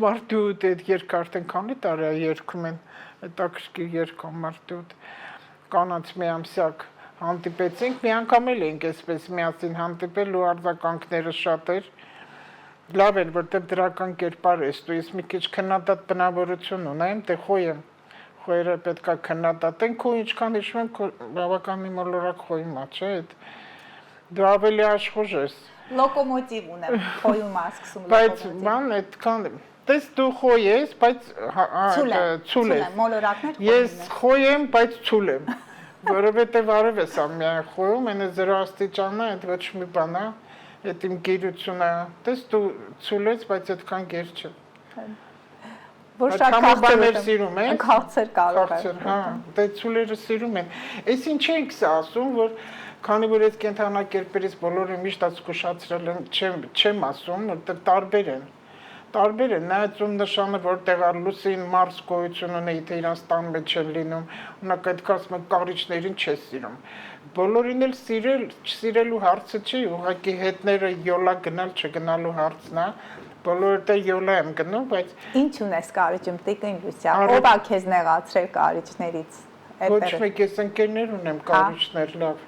Մարտյուտ այդ երգը արդեն քանի տարի է երգում են, հետաքրքիր երգ է Մարտյուտ, կանանց միամսյակ հանդիպեցինք, մի անգամ էլ էինք այսպես միասին հանդիպել ու արձագանքները շատ էր, լավ էր, որտեղ դրական կերպար ես, դու ես մի քիչ քննադատ բնավորություն ունեմ, դե խոյերը պետք է քննադատենք ու ինչքան հիշում եմ, բավականին մոլորակ խոյում է, չէ՞, դու ավելի աշխուժ ես։ Լոկոմոտիվ ունեմ, խոյում է սկսում Բայց ման այդքան տես դու խոյ ես, բայց ցուլ ես։ Մոլորակներ Ես խոյ եմ, բայց ցուլ եմ։ Որովհետև արև ես ամեն խոյում, այն 0 աստիճանն է, այդ ոչ մի բան է, այդ իմ գերությունը, տես դու ցուլ ես, բայց այդքան գեր չէ։ Որ շատ քաղցր սիրում ես։ Քաղցր կարող է։ Հա, դե ցուլերը սիրում են։ Այս ինչ ենք սա ասում, որ քանի որ այս կենթանակերպերից բոլորը միշտ զգուշացրել են, չեմ ասում, որտեղ տարբեր են, նայածում նշանը, որտեղ լուսին Մարս գոյություն ունի, թե իրանց տան մեջ են լինում, ունակ այդ կասում են կարիճներին չես սիրում։ Բոլորին էլ սիրելու հարցը չի, ուղղակի հետները յոլա գնալ չգնալու հարցն է, բոլորը դե յոլա եմ գնում, բայց ինչ ունես կարիճում, Տիկին Լուսիա, ով է քեզ նեղացրել կարիճներից։ Ոչ մեկ ես ընկերներ ունեմ կարիճներ, լավ։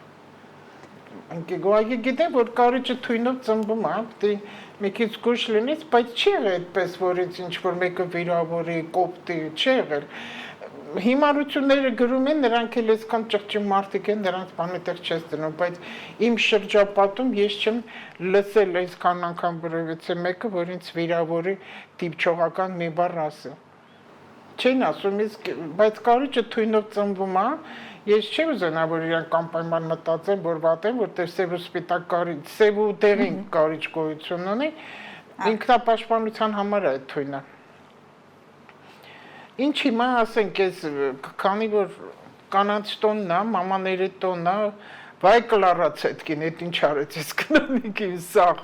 Գոյակի գիտեմ, որ կարիճը թույնով ծնվում է, պետք մի քիչ զգույշ լինես, բայց չի եղել այդպես, որ ինչ-որ մեկը վիրավորի, կոպտի, չի եղել։ Հիմարությունները գրում են, նրանք էլ այսքան ճղճի մարդիկ են, նրանց բանի տեղ չես դնում, բայց իմ շրջապատում ես չեմ լսել այսքան անգամ որևիցե մեկը, որ ինձ վիրավորի դիպչողական մի բառ ասի։ Չեն ասում, բայց կարիճը թույնով ծնվում է, ես չեմ ուզենա, որ իրանք անպայման մտածեն, որ վատ են, որտեղ սև ու սպիտակ կարիճ, սև ու դեղին կարիճ գոյություն ունի, ինքնապաշտպանության համար է այդ թույնը։ Ինչ հիմա ասենք, ես քանի որ կանանց տոնն է, մամաների տոնն է, վայ կլարած հետքին, այդ ինչ արեց ես կնանիքի սաղ,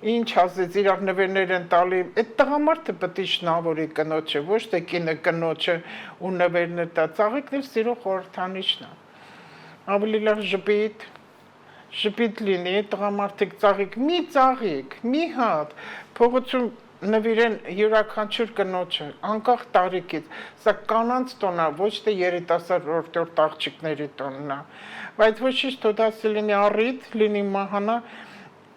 ինչ ասեց, իրար նվերներ են տալի, այդ տղամարդը պետք է շնորհավորի կնոջը, ոչ թե կինը կնոջը ու նվերներ տա, ծաղիկն էլ սիրո խորհրդանիշն է։ Ավելի լավ ժպիտ լինի, տղամարդիկ ծաղիկ, մի հատ, փողոցում նվիրեն յուրաքանչյուր կնոջը, անկախ տարիքից, սա կանանց տոն է, ոչ թե երիտասարդ աղջիկների տոնն է, բայց ոչինչ թոդասի լինի առիթ, լինի մահանա,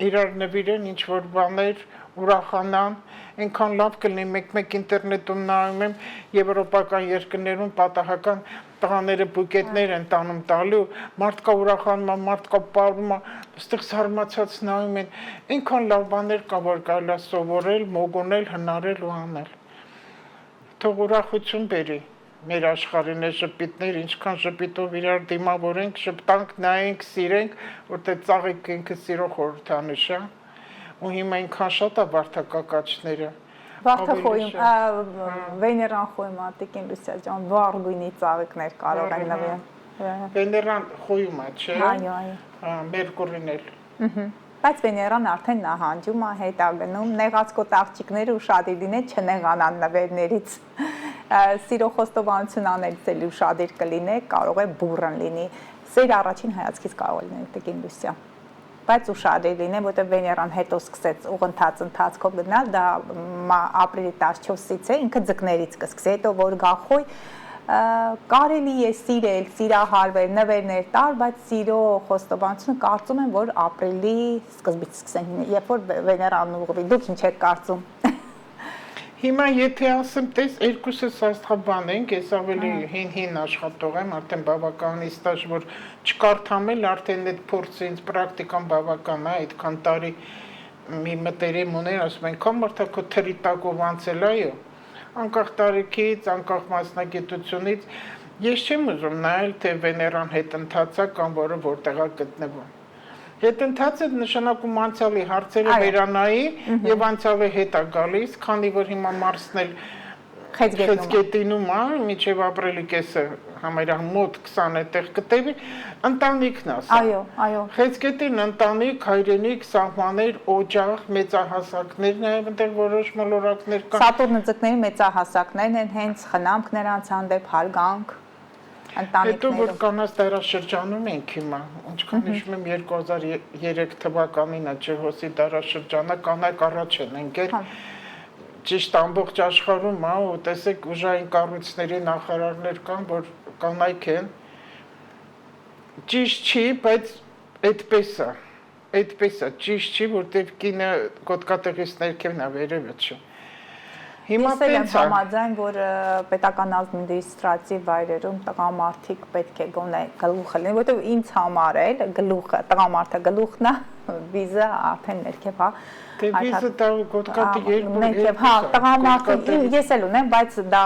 իրար նվիրեն ինչ-որ բաներ, ուրախանան, այնքան լավ կլինի, մեկ ինտերնետում նայում եմ, եվրոպական երկրներում պատահական տղաները բուկետներ են տանում տալու, մարդկա ուրախանում է, մարդկա պարում է, այստեղ զարմացած նայում են, այնքան լավ բաներ կա, որ կարելի է սովորել, մոգոնել, հնարել ու անել։ Թող ուրախություն բերի մեր աշխարհին այս ժպիտներ, ինչքան ժպիտով իրար դիմավորենք, շպտանք, նայենք, սիրենք, որտեղ ծաղիկ ինքը սիրո խորհրդանիշ է, ու հիմա այնքան շատ է վարդակակաչները։ Վարդը խոյում, Վեներան խոյում է, Տիկին Լուսիա ջան, վառ գույնի ծաղիկներ կարող են նվիրել։ Վեներան խոյում է, չէ՞։ Այո։ Մերկուրին էլ։ Բայց Վեներան արդեն նահանջում է, հետ է գնում, նեղացկոտ աղջիկները ուշադիր լինեն չնեղանան նվերներից։ Սիրո խոստովանություն անելուց էլ ուշադիր կլինեք, կարող է բուռն լինի։ Սեր առաջին հայացքից կարող է լինել Տիկին Լուսիա։ Բայց ուշադիր լինեն, որտեղ Վեներան հետո սկսեց ուղընթաց ընթացքով գնալ, դա ապրիլի 14-ից է, ինքը ձկներից կսկսի, հետո որ գա խոյ, կարելի է սիրել, սիրահարվել, նվերներ տալ, բայց սիրո խոստովանությունը կարծում եմ, որ ապրիլի սկզբից սկսեն, երբ որ Վեներան ուղղվի, դուք ինչ եք կարծում։ Հիմա եթե ասեմ, տես երկուսս աստղաբան ենք, ես ավելի հին աշխատող եմ, արդեն բավականին ստաժ, որ չկարդամել, արդեն այդ փորձը ինձ պրակտիկան բավական է, այդքան տարի մի մտերիմ ուներ, ասում են, քան մարդակո թրի տակով անցել այո, անկախ տարիքից, անկախ մասնագիտությունից, ես չեմ ուզում նայել, թե Վեներան հետ ընթացա կամ որը որտեղ է գտնվում։ Հետընթացը նշանակում անցյալի հարցերը վերանայի եւ անցյալի հետ է գալիս, քանի որ հիմա Մարսն էլ խեցգետինում է, մինչեւ ապրիլի կեսը համարյա մոտ 20 այդտեղ կտևի, ընտանիքն է սա։ Այո։ Խեցգետին ընտանիք, հայրենիք, սահմաններ, օջախ, մեծահասակներ, նաեւ այնտեղ որոշ մոլորակներ կան։ Սատուրնը ձկների մեծահասակներն են, հենց խնամք նրանց հանդեպ հարգանք։ Հետո որ կանաց դարաշրջանում ենք հիմա, ինչքան հիշում եմ 2003 թվականին է Ջրհոսի դարաշրջանը կանայք առաջ են ընկել։ Ճիշտ ամբողջ աշխարհում, ու տեսեք ուժային կառույցների նախարարներ կան, որ կանայք են։ Ճիշտ չի, բայց այդպես է, ճիշտ չի, որտեղ կինը գոտկատեղից ներքևն է, վերևը չէ։ Հիմա տենց է համաձայն, որ պետական ադմինիստրատիվ վայրերում տղամարդիկ պետք է գոնե գլուխը լինի, որտեղ ինձ համար էլ գլուխը, տղամարդը գլուխն է, վիզը արդեն ներքև, հա։ Դե վիզը դա գոտկատի երկու ներքև, հա, տղամարդը ես էլ ունեմ, բայց դա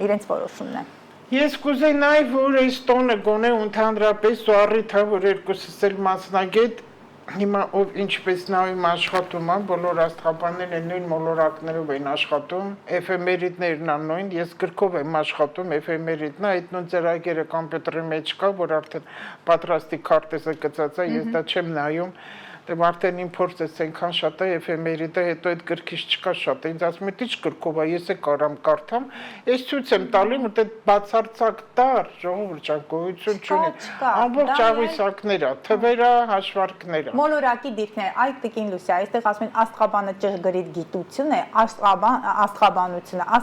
իրենց որոշումն է։ Ես կուզենայի, որ այս տոնը գոնե ընդհանրապես ու առիթ է, որ երկուսս էլ մասնագետ հիմա ով ինչպես նայում աշխատում է, բոլոր աստղաբանները նույն մոլորակներով են աշխատում, էֆեմերիդներն են նույն, ես գրքով եմ աշխատում, էֆեմերիդն է, այդ նույն ծրագիրը կոմպյուտերի մեջ կա, որ արդեն պատրաստի քարտեզը գծած է, ես դա չեմ նայում, դե արդեն իմ փորձս այնքան շատ է էֆեմերիդը, հետո այդ գրքից չկա շատ, ինձ ասում է, ի՞նչ գրքով է, ես կարամ կարդամ, ես ցույց եմ տալի, որ այդ բացարձակ տար, ժողովուրդ ջան, գոյություն չունի, ամբողջ աղյուսակներ է, թվեր է, հաշվարկներ է։ Մոլորակի դիրքներ, այդ տիկին Լուսիա, այստեղ ասում են աստղաբանը ճշգրիտ գիտություն է,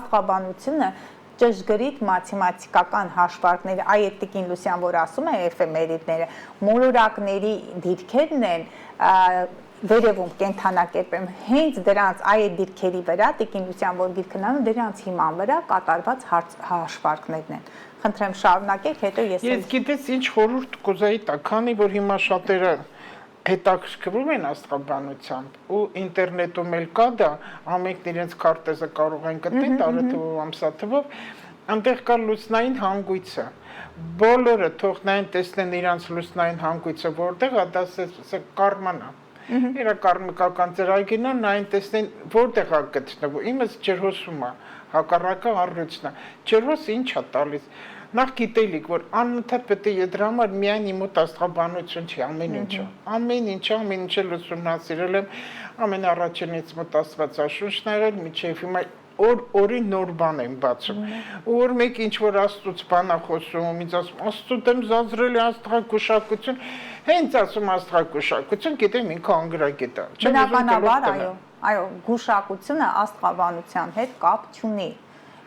աստղաբանությունը ճշգրիտ մաթեմատիկական հաշվարկները, այդ տիկին Լուսիան, որ ասում է էֆեմերիդները, մոլորակների դիրքերն են վերևում կենթանակերպեմ, հենց դրանց այդ դիրքերի վրա, տիկին Լուսիան, որ գիրքն անում, դրանց հիման վրա կատարված հաշվարկներն են։ Խնդրեմ շարունակեք, հետո ես գիտես ինչ խորհուրդ կուզեի տա, քանի որ հիմա շատերը հետաքրքրվում են աստղաբանությամբ ու ինտերնետում էլ կա դա, ամենքն իրենց քարտեզը կարող են գտնել տարեթվով, ամսաթվով, այնտեղ կա լուսնային հանգույցը։ Բոլորը թող նայեն տեսնեն իրանց լուսնային հանգույցը, որտեղ է, դա կարման է։ Իրա կարմիկական ծրագիրն է, նայեն տեսնեն որտեղ է գտնվում։ Իմս Ջրհոսում է, հակառակը առյուծն է։ Ջրհոսը ինչ է տալիս։ Նախ գիտելիք, որ անընդհատ պետք է դրա համար միայն իմ մոտ աստղաբանություն չի, ամեն ինչը ուսումնասիրել եմ, ամեն առաջինից մոտ աստվածաշունչն եղել, մինչև հիմա օրի նոր բան եմ բացում։ Որ մեկ ինչ որ աստծուց բան է խոսում, ինձ ասում, աստծու դեմ զազրել է աստղագուշակություն, հենց ասում աստղագուշակություն, գիտեմ ինքը անգրագետ է։ Բնականաբար, այո, գուշակությունը աստղաբանության հետ կապ չունի։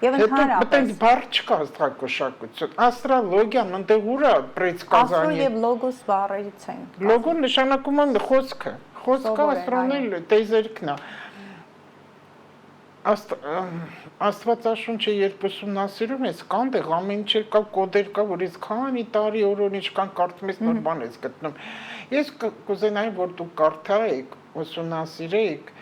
Եվ ընդհանրապես բառ չկա աստղագուշակություն, աստրոլոգիան այնտեղ ուր է պրեդսկազանի։ Աստრო եւ լոգոս բառերից են։ Լոգոն նշանակում է խոսքը, աստրոնել տեզերքն է։ Աստվածաշունչը երբ ուսումնասիրում ես, կան դեղ ամեն ինչ կա, կոդեր կա, որ ես քանի տարի օրոն ինչքան կարդում ես նոր բան ես գտնում։ Ես կուզենայի, որ դուք կարդայիք, ուսումնասիրեիք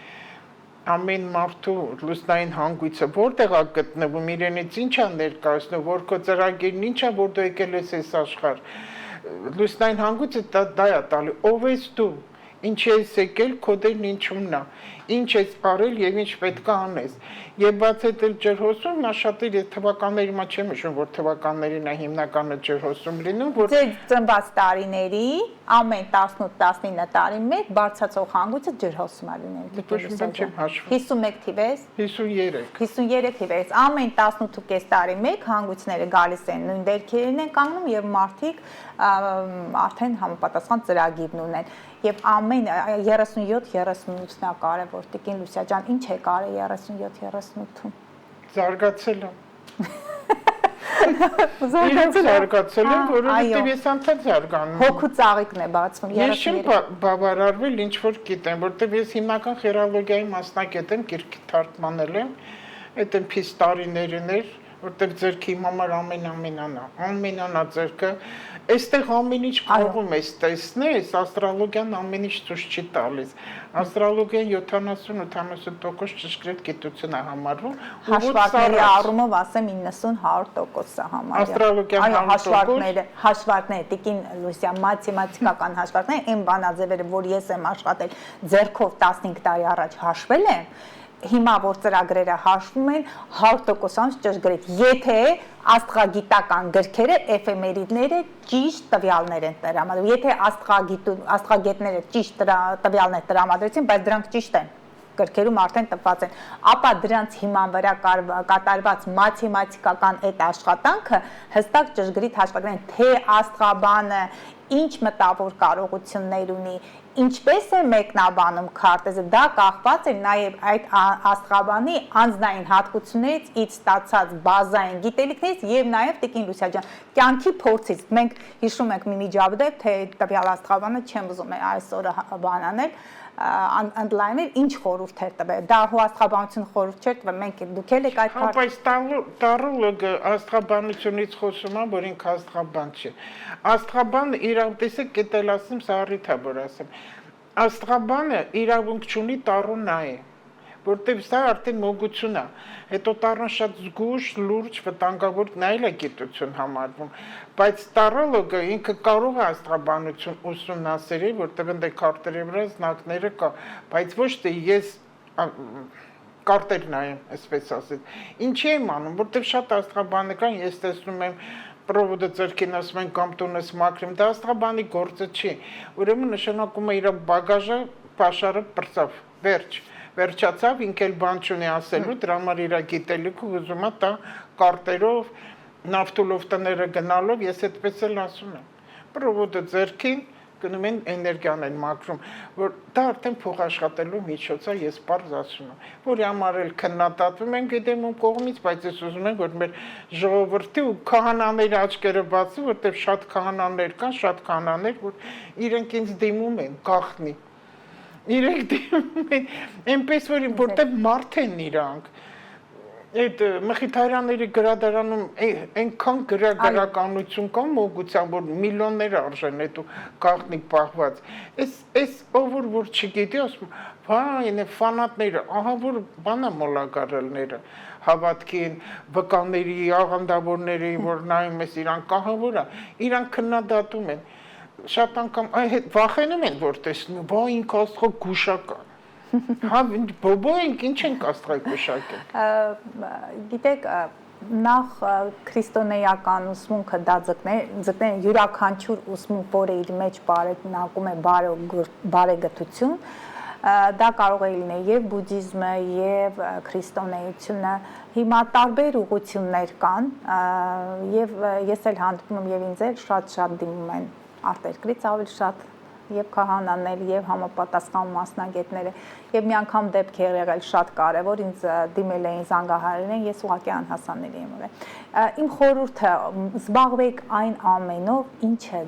ամեն մարդու լուսնային հանգույցը որտեղ է գտնվում, իրենից ինչ է ներկայացնում, որ քո ծրագիրն ինչ է, որ դու եկել ես այս աշխարհ։ Լուսնային հանգույցը դա է տալի, ով ես դու, ինչ ես եկել, քո դերն ինչումն է, ինչ ես արել եւ ինչ պետք է անես։ Եվ բաց այդ էլ Ջրհոսում նա շատ էր թվականների մա չեմ հիշում, որ թվականներին է հիմնականը Ջրհոսում լինում, որ ձեր ծնված տարիների ամեն 18-19 տարի մեկ բարձրացող հանգույցը Ջրհոսում է լինել։ 51 թիվ ես։ 53 թիվ ես։ Ամեն 18.5 տարի մեկ հանգույցները գալիս են նույն դերքերին են կանգնում եւ մարդիկ արդեն համապատասխան ծրագիրն ունեն։ Եվ ամեն 37-38-ն է կարևոր, տիկին Լուսիա ջան, ինչ է կարել 37-38-ում։ Զարգացել եմ։ Զարգացել եմ, որովհետև ես անդադ զարգանում։ Հոգու ծաղիկն է բացվում 33։ Ես չեմ բավարարվել ինչ որ գիտեմ, որովհետև ես հիմնական խերալոգիայի մասնակետ եմ, գիրքի թարգմանել եմ, այդ այնպես տարիներն էր, որովհետև ձերքի իմ համար ամենանա ձերքը, այստեղ ամեն ինչ կարողում ես տեսնես, աստրոլոգիան ամեն ինչ ցույց չի տալիս։ Աստրոլոգիան 70-80% ճշգրիտ գիտություն է համարվում, հաշվարկների առումով ասեմ 90-100% է համարյա։ Աստրոլոգիան 100%։ Հաշվարկները, տիկին Լուսիա, մաթեմատիկական հաշվարկները, այն բանաձևերը, որ ես եմ աշխատել ձեռքով 15 տարի առաջ հաշվել եմ, հիմա որ ծրագրերը հաշվում են 100% ճշգրիտ, եթե աստղագիտական գրքերը, էֆեմերիդները ճիշտ տվյալներ են տրամադրում, եթե աստղագետները ճիշտ տվյալներ տրամադրեցին, բայց դրանք ճիշտ են, գրքերում արդեն տպված են, ապա դրանց հիման վրա կատարված մաթեմատիկական այդ աշխատանքը հստակ ճշգրիտ հաշվարկներ են, թե աստղաբանը ինչ մտավոր կարողություններ ունի, ինչպես է մեկնաբանում քարտեզը, դա կախված է նաև այդ աստղաբանի անձնային հատկություններից, իր ստացած բազային գիտելիքներից եւ նաև Տիկին Լուսիա ջան, կյանքի փորձից։ Մենք հիշում ենք մի միջադեպ, թե տվյալ աստղաբանը չեմ ուզում այսօր բանանել, ընդլայնել, ինչ խորհուրդ էր տվել։ Դա աստղաբանություն խորհուրդ չէր տվել, մենք դուք եք այդ քարտեզը։ Բայց տարոլոգը աստղաբանությունից խոսում է, որ ինքը աստղաբան չի։ Աստղաբանը իրավտեսը կետել ասեմ, սա առիթ է, որ ասեմ։ Աստղաբանը իրավունք չունի տարու նայ, որտեղ սա արդեն մոգություն է։ Հետո տարան շատ զգուշ, լուրջ, վտանգավոր նայել է գիտություն համարվում, բայց տարոլոգը ինքը կարող է աստղաբանություն ուսումնասիրել, որտեղ ընդ քարտերի վրա զնակները կա, բայց ոչ թե ես կարտեր նայեմ, այսպես ասած։ Ինչի եմ անում, որտեղ շատ աստղաբաններ կան, ես տեսնում եմ պրովոդը ձեռքին ասում են կամ տունս մաքրում, դա աստղաբանի գործը չի։ Ուրեմն նշանակում է իր բագաժը, պաշարը պրծավ, վերջացավ, ինք էլ բան չունի ասելու, դրա համար իր գիտելիքը ուզում է տա կարտերով, նավթոլով տները գնալով, ես այդպես էլ ասում եմ։ Պրովոդը ձեռքին գնում են էներգիան են մաքրում, որ դա արդեն փոխաշխատելու միջոց է, ես պարզ ասում եմ, որի համար էլ քննադատվում են գիտեմ ում կողմից, բայց ես ուզում եմ, որ մեր ժողովրդի ու քահանաների աչքերը բացի, որտեղ շատ քահանաներ կան, շատ քահանաներ, որ իրենք ինձ դիմում են, գախնի։ Իրենք դիմում են, այնպես որտեղ մարդ են իրանք։ Այդ Մխիթարյանների գրադարանում այնքան գրականություն կա մոգության, որ միլիոններ արժեն այդ գաղտնիք պահված։ Այս ով որ չգիտի, ասում, վայ, ֆանատները, ահա որ բանա մոլագարելները հավատքին, վկաների, աղանդավորների, որ նայում ես իրանք ահավոր է, իրանք քննադատում են։ Շատ անգամ վախենում են, որ տեսնում, բա ինք աստղը գուշական։ Հա, բոբո ենք, ինչ ենք աստղայ գուշակել։ Գիտեք, նախ քրիստոնեական ուսմունքը դա ձգտեն յուրաքանչյուր ուսմունք, որը իր մեջ պարունակում է բարեգտություն, դա կարող է լինել եւ բուդդիզմը, եւ քրիստոնեությունը, հիմա տարբեր ուղղություններ կան, եւ ես էլ հանդիպում եմ եւ ինձ էլ շատ դիմում են արտերկրից ավելի շատ եւ քահանաներ եւ համապատասխան մասնագետները եւ մի անգամ դեպք է եղել շատ կարեւոր, ինձ դիմել էին զանգահարել են, ես ուղղակի անհասանելի եմ ուրեմն։ Իմ խորհուրդը զբաղվեք այն ամենով, ինչը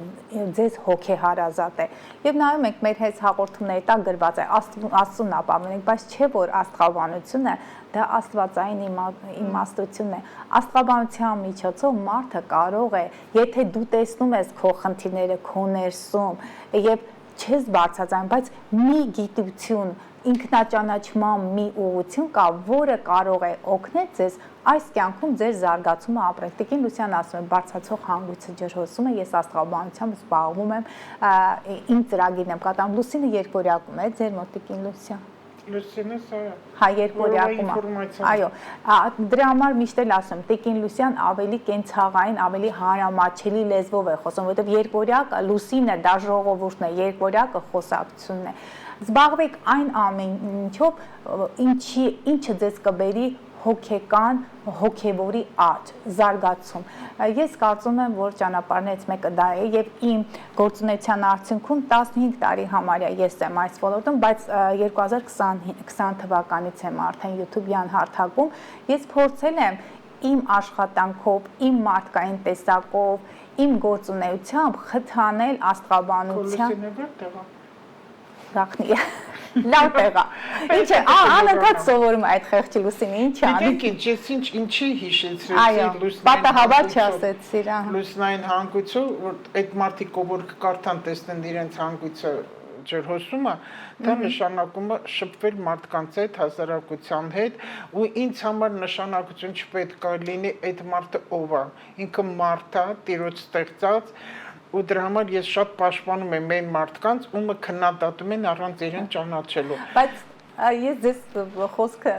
ձեզ հոգեհարազատ է։ Եվ նայում եք մեր հետ հաղորդումների տակ գրված է Աստծուն ապավինենք, բայց չէ որ աստղաբանությունը դա աստվածային իմաստությունն է։ Աստղաբանության միջոցով մարդը կարող է, եթե դու տեսնում ես քո խնդիրները քո ներսում եւ չես բարձրացան, բայց մի գիտություն, ինքնաճանաչման մի ուղղություն կա, որը կարող է օգնել ձեզ այս կյանքում ձեր զարգացումը ապրել։ Տիկին Լուսիան ասում է, բարձրացող հանգույցը ջրհոսում է, ես աստղաբանությամբ զբաղվում եմ, իմ ծրագիրն եմ կատարում։ Լուսինը երկորյակում է, ձեր մոտ Տիկին Լուսիան։ Լուսինը սա է։ Հա, երկորյակում է։ Այո, դրա համար միշտ էլ ասում, Տիկին Լուսիան ավելի կենցաղային, ավելի հանրամատչելի լեզվով է խոսում, որովհետև երկորյակ Լուսինը դա ժողովուրդն է, երկորյակը խոսակցությունն է։ Զբաղվեք այն ամեն ինչով, ինչը ձեզ կբերի հոգեկան, հոգևորի աճ, զարգացում։ Ես կարծում եմ, որ ճանապարհներից մեկը դա է եւ իմ գործունեության արդյունքում 15 տարի համարյա ես եմ այս ոլորտում, բայց 2020 թվականից եմ արդեն YouTube-յան հարթակում։ Ես փորձել եմ իմ աշխատանքով, իմ մարդկային տեսակով, իմ գործունեությամբ խթանել աստղաբանության գախնի լավ տեղա։ Ինչ է, անընդհատ սովորում այդ խեղճի Լուսինը, ինչ է անում։ Գիտեք ինչ, ես ինչի հիշեցրեցի լուսնային։ Պատահաբար չասեցիր, ահա։ Լուսնային հանգույցը, որ այդ մարդիկ որ կկարդան տեսնեն իրենց հանգույցը ջրհոսումը, դա նշանակում է շփվել մարդկանց հետ, հասարակության հետ, ու ինձ համար նշանակություն չպետք է լինի այդ մարդը ով է։ Ինքը մարդ է, Տիրոջ ստեղծած, ու դրա համար ես շատ պաշտպանում եմ այն մարդկանց, ումը քննադատում են առանց իրեն ճանաչելու։ Բայց Ես ձեզ խոսքը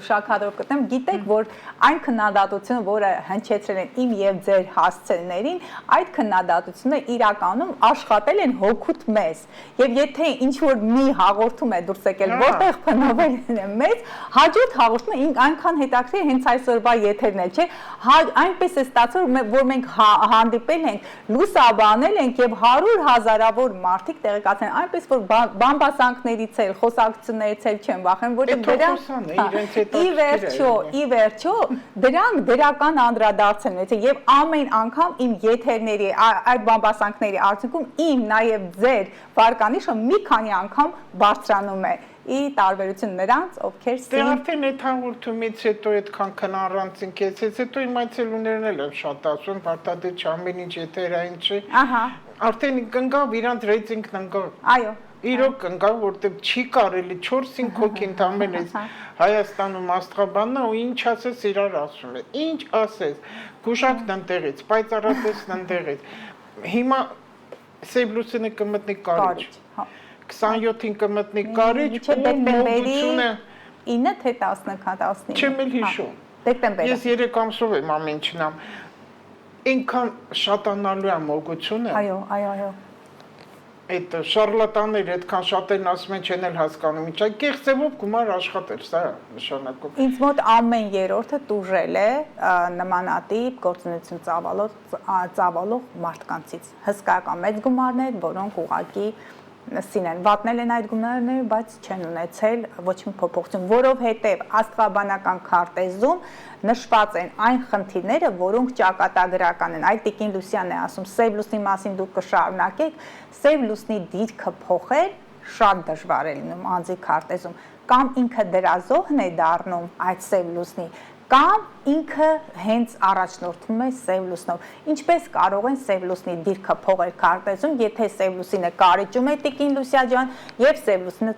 շաքարով կտեմ, գիտեք, որ այն քննադատությունը, որը հնչեցրել են իմ եւ ձեր հասցեներին, այդ քննադատությունը իրականում աշխատել են հոգուտ մեզ։ Եւ եթե ինչ որ մի հաղորդում է դուրս եկել, որտեղ փնովել են մեզ, հաջորդ հաղորդումը այնքան հետաքրքիր հենց այսօրվա եթերն է, չէ՞։ Այնպես է ստացվել, որ մենք հանդիպել ենք, լուսաբանել ենք եւ 100,000-ավոր մարդիկ տեղեկացել են, այնպես որ բամբասանքներից էլ խոսակցություններից էլ չեն վախենում, որովհետեւ ի վերջո դրանք դրական անդրադարձ են ունեցել եւ ամեն անգամ իմ եթերների այդ բամբասանքների արդյունքում իմ նաեւ ձեր վարկանիշը մի քանի անգամ բարձրանում է։ Ի տարբերություն նրանց, ովքեր Դե արդեն այդ հաղորդումից հետո այդքան քնառանցին կեցեց, հետո իմ այցելուներն էլ եմ շատ ասում, պարտադիր չամեն ինչ եթերային չի։ Ահա։ Արդեն կնգավ իրանց ռեյտինգն ընկավ։ Այո։ Իրոք ընկավ, որտեղ չի կարելի 4-5 հոգի ընդամենից Հայաստանում աստղաբանն ու ինչ ասես իրար ասում է։ Ինչ ասես, գուշակն ընտեղից, պայծառատեսն ընտեղից։ Հիմա Սև լուսինը կմտնի կարիճ։ 27-ին կմտնի կարիճ ու մոգությունը 9 թե 10-15։ Չեմ էլ հիշում։ Դեկտեմբեր։ Ես 3 ամսով եմ ամեն ինչնամ։ Ինքան շատանալու է մոգությունը։ Այո։ Այդ շարլատանները այդքան շատ են ասում են չեն էլ հասկանում ինչա կեղծ ձևով գումար աշխատել, սա է նշանակում։ Ինձ մոտ ամեն երրորդը տուժել է նմանատիպ գործունեություն ծավալող մարդկանցից։ Հսկայական մեծ գումարներ, որոնք ուղղակի սինեն վատնել են այդ գումարները, բայց չեն ունեցել ոչ մի փոփոխություն, որովհետև աստղաբանական քարտեզում նշված են այն խնդիրները, որոնք ճակատագրական են։ Այդ Տիկին Լուսյանն է ասում, սև լուսնի մասին դուք կշարունակեք, սև լուսնի դիրքը փոխել շատ դժվար է լինում անձի քարտեզում, կամ ինքը դրազողն է դառնում այդ սև լուսնի, կամ ինքը հենց առաջնորդվում է սև լուսնով։ Ինչպես կարող են սև լուսնի դիրքը փոխել քարտեզում, եթե սև լուսինը կարիճում է Տիկին Լուսիա ջան, եւ սև լուսինը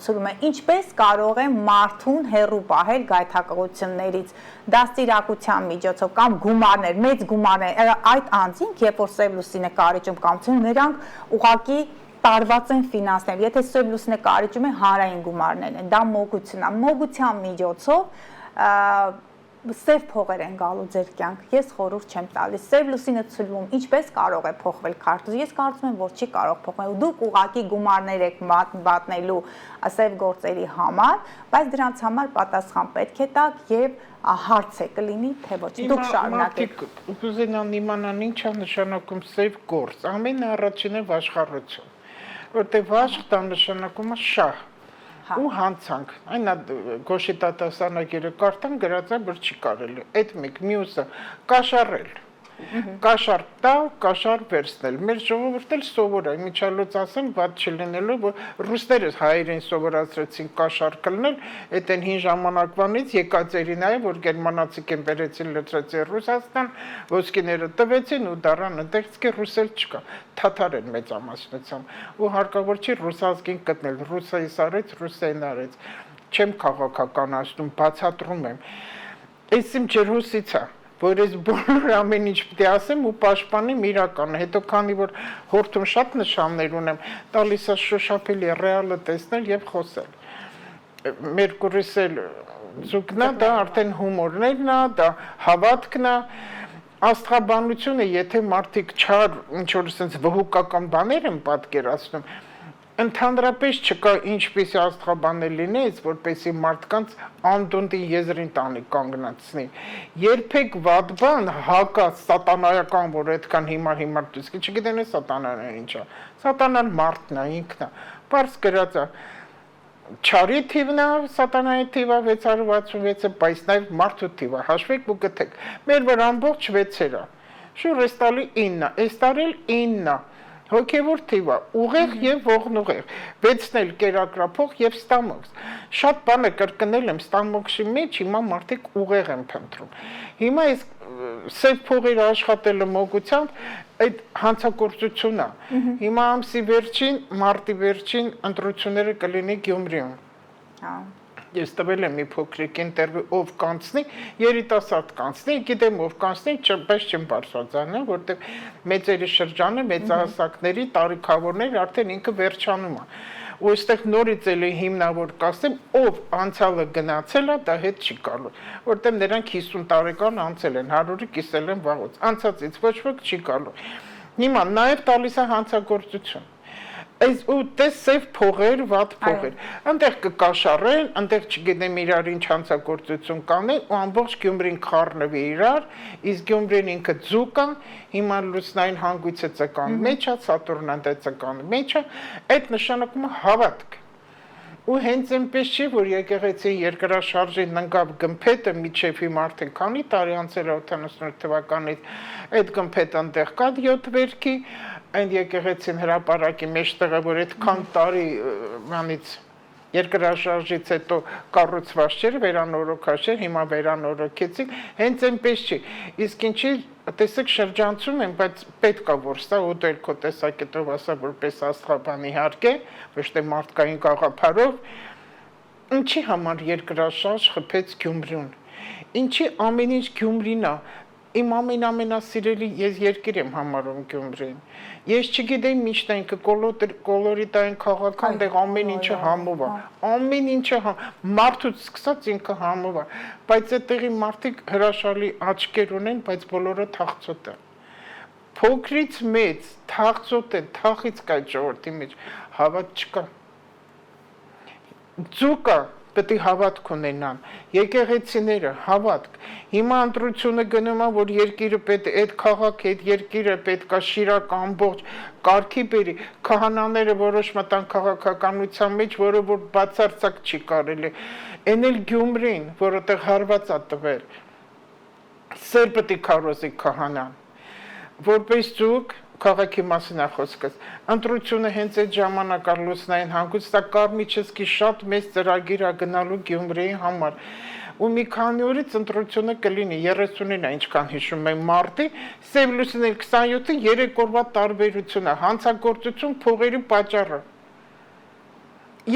ցուրում է, ինչպես կարող են մարդուն հեռու պահել գայթակղություններից, դաստիարակության միջոցով կամ գումարներ, մեծ գումարներ, այդ անձինք, երբ որ սև լուսինը կարիճում կամ ցուրում, նրանք ուղղակի տարված են ֆինանսներ։ Եթե սև լուսինը կարիճում է, հանրային գումարներ են, դա մոգություն է, մոգության միջոցով սև փողեր են գալու ձեր կյանք, ես խորհուրդ չեմ տալիս, սև լուսինը ցույլվում, ինչպես կարող է փոխվել քարտեզը, ես կարծում եմ, որ չի կարող փոխվել, դուք ուղղակի գումարներ եք մատնելու սև գործերի համար, բայց դրանց համար պատասխան պետք է տաք եւ հարց է կլինի, թե ոչ, դուք շարունակեք։ Կուզենան իմանան ինչ է նշանակում սև գործ, ամեն առաջինը վաշխառություն, որտեղ վաշխ դա նշանակում է շահ։ Ու հանցանք, այնա գոշի տատասանագիրը կարդան գրած է, որ չի կարելի, այդ մեկ մյուսը կաշարել, կաշար տալ, կաշար վերցնել, մեր ժողովուրդն էլ սովոր է, միջալոց ասեմ, վատ չլինելով, որ ռուսները հայերեն սովորացրեցին կաշար կլնել, այդ են հին ժամանակվանից եկածերին է, որ գերմանացիք են բերեցին լծրեցին Ռուսաստան, ոսկիները տվեցին ու դառան, ընդեղծքի ռուսել չկա, թաթար են մեծամասնությամբ, ու հարկավոր չի ռուսազգին գտնել, ռուսայիս արեց, ռուսային արեց, չեմ քաղաքականացնում, բացատրում եմ, այս իմ ջրհոսից է, որ ես բոլոր ամեն ինչ պետք է ասեմ ու պաշտպանեմ իրականը, հետո քանի որ հորթում շատ նշաններ ունեմ, տալիս է շոշափելի ռեալը տեսնել եւ խոսել։ Մերկուրիս էլ զուգնա, դա արդեն հումորներն է, դա հավատքն է, աստղաբանությունը, եթե մարդիկ չար ինչ որ sense վհուկական բաներ են պատկերացնում, ընդհանրապես չկա ինչպեսի աստղաբանել լինեց, որպեսի մարդկանց անդունդի եզրին տանի կանգնացնի։ Երբեք վատ բան հակա սատանայական, որ այդքան հիմար դուսկի, չգիտեն է սատանան ինչա։ Սատանան մարդն է, ինքն է։ Պարզ գրած է։ Չարի թիվն է, սատանայի թիվը 666-ը, բայց նաև մարդու թիվը, հաշվեք ու գտեք։ Մեր վրա ամբողջ 6-եր է։ Շուր էս տալի 9, էս տարել 9 է։ Հոգևոր թիվը, ուղեղ եւ ողնուղեղ, 6-ն էլ կերակրափող եւ ստամոքս։ Շատ բան է կրկնել եմ ստամոքսի մեջ, հիմա մարդիկ ուղեղ են փնտրում։ Հիմա այս սև փողերը աշխատելը մոգությամբ այդ հանցագործությունն է։ Հիմա ամսի վերջին, մարտի վերջին ընտրությունները կլինի Գյումրիում։ Ես տվել եմ մի փոքրիկ ինտերվյու, ով կանցնի, երիտասարդ կանցնի, գիտեմ ով կանցնի, բայց չեմ բարձրացանը, որտեղ մեծերի շրջանը, մեծահասակների, տարիքավորներ արդեն ինքը վերջանում է։ ու այստեղ նորից էլի հիմնավոր կասեմ, ով անցյալը գնացել է, դա հետ չի գալու, որտեղ նրանք 50 տարեկան անցել են, 100-ը կիսել են վաղուց, անցածից ոչ ոք չի գալու։ Հիմա նաև տալիս է հանցագործություն։ Այս ու տես սև փողեր, վատ փողեր։ Այնտեղ կկաշառեն, այնտեղ չգիտեմ իրար ինչ հանցագործություն կանեն, ու ամբողջ Գյումրին խառնվի իրար, իսկ Գյումրին ինքը ձուկ է, հիմա լուսնային հանգույցը ցկան մեջ է, Սատուրնան դե ցկան մեջ է, այդ նշանակում է հավատք։ Ու հենց այնպես չի, որ եկեղեցի երկրաշարժին ընկավ գմփետը միջև հիմա արդեն քանի տարի անցել է 78 թվականից, այդ գմփետը այնտեղ կա 7 վերքի, այն եկեղեցին հրապարակի մեջտեղը, որ այդքան տարի մանից երկրաշարժից հետո կառուցված չէր, վերանորոգած չէր, հիմա վերանորոգեցին, հենց այնպես չի։ Իսկ ինչի տեսեք շրջանցում են, բայց պետք է որ սա ու դեր քո տեսակետով ասա որպես աստղաբան իհարկե, ոչ թե մարդկային գաղափարով, ինչի համար երկրաշարժ խփեց Գյումրուն։ Ինչի ամեն ինչ Գյումրին է։ Իմ ամենասիրելի ես երկիր եմ համարում Գյումրին։ Ես չգիտեմ միշտ այնքը կոլորիտային քաղաքան, դեղ ամեն ինչը համով է։ Ամեն ինչը մարդուց սկսած ինքը համով է։ Բայց այդտեղի մարդիկ հրաշալի աչքեր ունեն, բայց բոլորը թախծոտ են։ Փոքրից մեծ թախծոտ են, թախից կա ժողովրդի մեջ, հավատ չկա։ Ձուկը պետք է հավատք ունենան, եկեղեցիները հավատք։ Հիմա ընտրությունը գնում է, որ երկիրը պետք է այդ քաղաքը, այդ երկիրը պետք է շիրակ ամբողջ կարգի բերի, քահանաները որոշ մտան քաղաքականության մեջ, որը որ բացարձակ չի կարելի։ Էն էլ Գյումրին, որտեղ հարված է տվել, սեր պետք է քարոզի քահանան, որպես ձուկ քաղաքի մասին է խոսքս։ Ընտրությունը հենց այդ ժամանակ լուսնային հանգույց, սա Կարմիչեսկի շատ մեծ ծրագիր է գնալու Գյումրիի համար։ Ու մի քանի օրից ընտրությունը կլինի 30-ին է, ինչքան հիշում եմ մարտի, Սև լուսինի 27-ը 3 օրվա տարբերություն է, հանցագործություն փողերի պատճառը։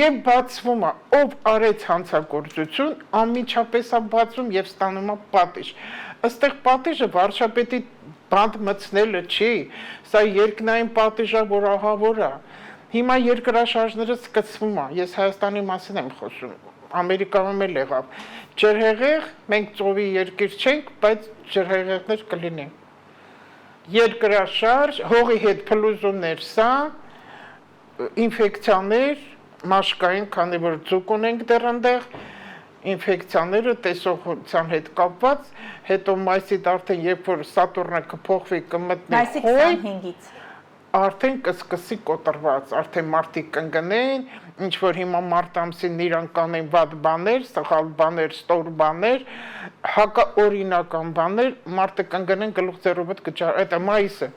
Եվ բացվում է, ով արեց հանցագործություն, անմիջապես է բացվում եւ ստանում է պատիժ։ Այստեղ պատիժը վարչապետի բանտ մտցնելը չի, սա երկնային պատիժ է, որ ահավոր է։ Հիմա երկրաշարժները սկսվում է, ես Հայաստանի մասին եմ խոսում, Ամերիկայում էլ եղավ։ Ջրհեղեղ, մենք ծովի երկիր չենք, բայց ջրհեղեղներ կլինեն։ Երկրաշարժ, հողի հետ փլուզումներ, սա ինֆեկցիաներ, մաշկային, քանի որ ձուկ ունենք դեռ այնտեղ, ինֆեկցիաները տեսողության հետ կապված, հետո մայիսից արդեն երբ որ Սատուրնը կփոխվի կմտնի հոյ, արդեն կսկսի կոտրված, արդեն մարդիկ կընկնեն, ինչ որ հիմա մարտ ամսին իրանք կանեն վատ բաներ, սխալ բաներ, ստոր բաներ, հակաօրինական բաներ, մարդը կընկնեն գլուխ ձեռովդ կջարդեն, այդ է մայիսը,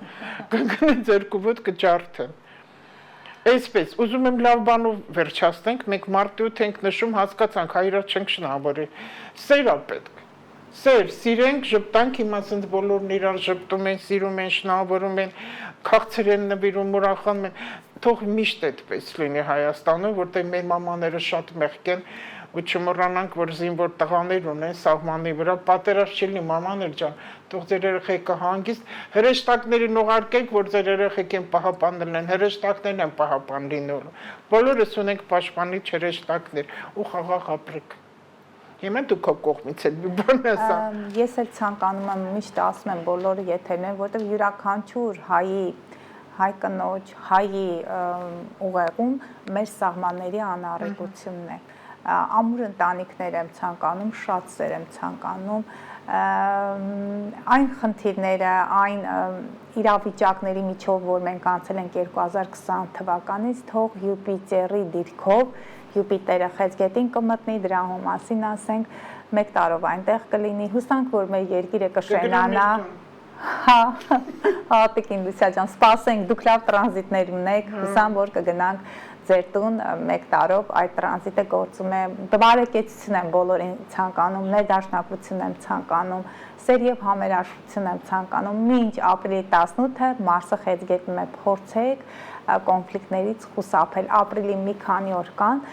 կընկնեն ձեռքովդ կջարդեն։ Այսպես, ուզում եմ լավ բանով վերջացնենք, մենք մարտի 8 ենք նշում, հասկացանք, հայրը չենք շնորհավորել։ Սեր է պետք։ Սեր, սիրենք, ժպտանք, հիմա ասենց բոլորն իրար ժպտում են, սիրում են, շնորհավորում են, քաղցր են նվիրում, ուրախանում են։ Թող միշտ այդպես լինի Հայաստանում, որտեղ մեր մամաները շատ մեղք են, ու չմոռանանք, որ զինվոր տղաներ ունեն սահմանի վրա, պատերազմ չի լինի, մամաներ ջան, թող ձեր երեխեքը հանգիստ, հրեշտակներին ուղարկեք, որ ձեր երեխեքին պահապան լինեն, հրեշտակներն են պահապան լինելու, բոլորս ունենք պաշտպանիչ հրեշտակներ ու խաղաղ ապրեք։ Հիմա դու քո կողմից էլ մի բան ասա։ Ես էլ ցանկանում եմ միշտ ասում եմ բոլորը եթերներ, որտեղ յուրաքանչյուր հայ կնոջ, հայի ուղեղում մեր սահմանների անառիկությունն է։ Ամուր ընտանիքներ եմ ցանկանում, շատ սեր եմ ցանկանում, այն խնդիրները, այն իրավիճակների միջով, որ մենք անցել ենք 2020 թվականից, թող Յուպիտերի դիրքով, Յուպիտերը խեցգետին կմտնի, դրա մասին ասենք, 1 տարով այնտեղ կլինի, հուսանք, որ մեր երկիրը կշենանա։ Հա, Տիկին Լուսիա ջան, սպասենք, դուք լավ տրանզիտներ ունեք, հուսամ, որ կգնանք ձեր տուն 1 տարով այդ տրանզիտը գործում է, բարեկեցություն եմ բոլորին ցանկանում, ներդաշնակություն եմ ցանկանում, սեր եւ համերաշխություն եմ ցանկանում, մինչ ապրիլի 18-ը Մարսը խեցգետնում է, փորձեք կոնֆլիկտներից խուսափել, ապրիլի մի քանի օր կան,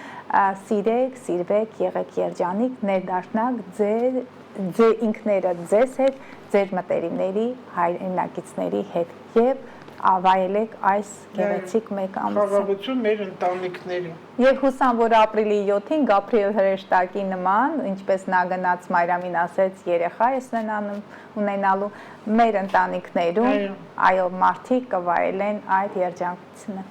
սիրեք, սիրվեք, եղեք երջանիկ, ներդաշնակ, ձեր ինքները ձեզ հետ, ձեր մտերիմների, հայրենակիցների հետ եւ ավայելեք այս գեղեցիկ մեկ ամսը։ Խաղաղություն մեր ընտանիքներին։ Եվ հուսամ, որ ապրիլի 7-ին Գաբրիել հրեշտակի նման, ինչպես նա գնաց Մարիամին ասեց, երեխա ես ունենալու մեր ընտանիքներում, այո, մարդիկ կվայելեն այդ երջանկությունը։